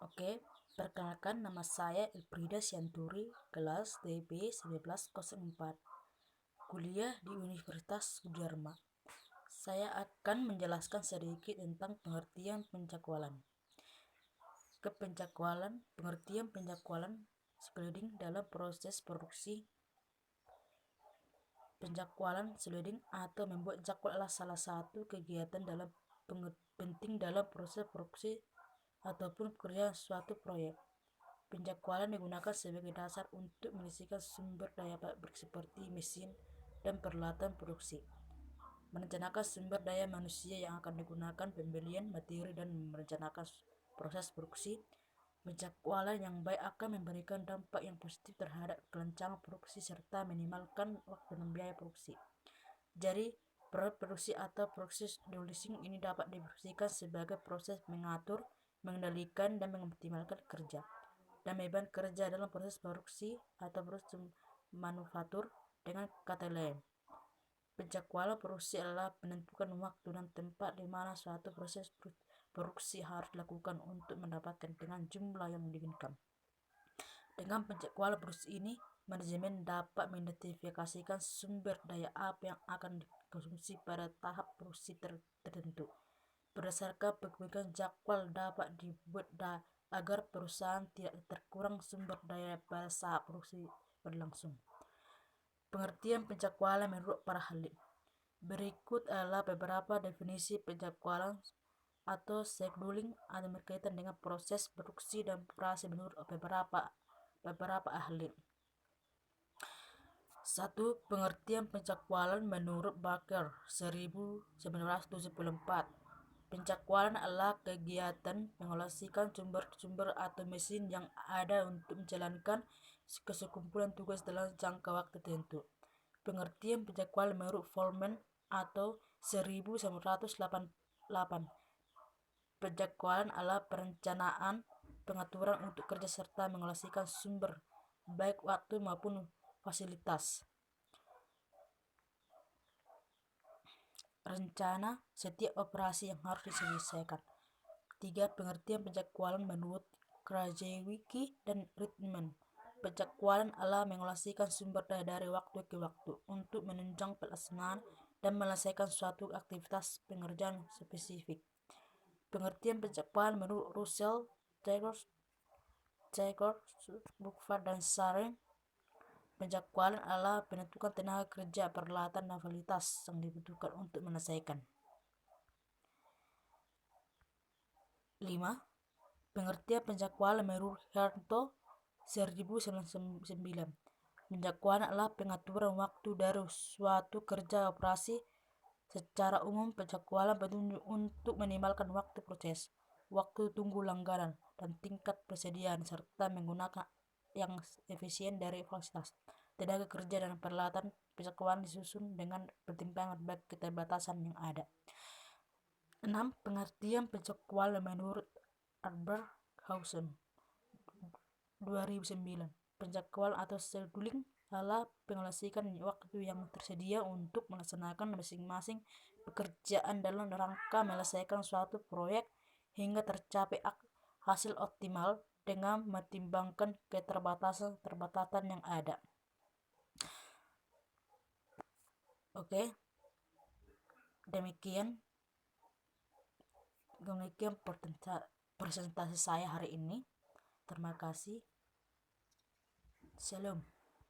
Oke, perkenalkan nama saya Elfrida Sianturi, kelas DB 1104, kuliah di Universitas Sudirman. Saya akan menjelaskan sedikit tentang pengertian penjadwalan. Pengertian penjadwalan scheduling dalam proses produksi. Penjadwalan scheduling atau membuat jadwal adalah salah satu kegiatan penting dalam proses produksi ataupun pekerjaan suatu proyek. Penjadwalan digunakan sebagai dasar untuk menyelesaikan sumber daya pabrik seperti mesin dan peralatan produksi, merencanakan sumber daya manusia yang akan digunakan, pembelian materi, dan merencanakan proses produksi. Penjadwalan yang baik akan memberikan dampak yang positif terhadap kelancaran produksi serta minimalkan waktu dan biaya produksi. Jadi, produksi atau proses scheduling ini dapat didefinisikan sebagai proses mengatur, mengendalikan, dan mengoptimalkan kerja dan beban kerja dalam proses produksi atau proses manufaktur. Dengan kata lain, penjadwalan produksi adalah menentukan waktu dan tempat di mana suatu proses produksi harus dilakukan untuk mendapatkan dengan jumlah yang diinginkan. Dengan penjadwalan produksi ini, manajemen dapat mengidentifikasikan sumber daya apa yang akan dikonsumsi pada tahap produksi tertentu. Berdasarkan pemilikan jadwal dapat dibuat agar perusahaan tidak terkurang sumber daya pada saat produksi berlangsung. Pengertian penjadwalan menurut para ahli. Berikut adalah beberapa definisi penjadwalan atau scheduling atau berkaitan dengan proses produksi dan operasi menurut beberapa ahli. 1. Pengertian penjadwalan menurut Baker 1974. Penjadwalan adalah kegiatan mengalokasikan sumber-sumber atau mesin yang ada untuk menjalankan kesekumpulan tugas dalam jangka waktu tertentu. Pengertian penjadwalan menurut Foreman atau 1988. Penjadwalan adalah perencanaan, pengaturan untuk kerja serta mengalokasikan sumber, baik waktu maupun fasilitas. Rencana setiap operasi yang harus diselesaikan. 3. Pengertian penjadwalan menurut Krajewski dan Ritman. Penjadwalan adalah mengalokasikan sumber daya dari waktu ke waktu untuk menunjang pelaksanaan dan menyelesaikan suatu aktivitas pengerjaan spesifik. Pengertian penjadwalan menurut Russell, Taylor, Bukva, dan Saren. Penjadwalan adalah penentuan tenaga kerja, peralatan, dan fasilitas yang dibutuhkan untuk menyelesaikan. 5. Pengertian penjadwalan menurut Harto 1999. Penjadwalan adalah pengaturan waktu dari suatu kerja operasi. Secara umum, penjadwalan penting untuk minimalkan waktu proses, waktu tunggu langganan, dan tingkat persediaan, serta menggunakan yang efisien dari fasilitas, tenaga kerja, dan peralatan. Penjadwalan disusun dengan pertimbangan bagi keterbatasan yang ada. 6. Pengertian penjadwalan menurut Albert Hausen 2009. Penjadwalan atau scheduling adalah mengalokasikan waktu yang tersedia untuk melaksanakan masing-masing pekerjaan dalam rangka menyelesaikan suatu proyek hingga tercapai hasil optimal dengan mempertimbangkan keterbatasan yang ada. Oke, demikian presentasi saya hari ini. Terima kasih. Shalom.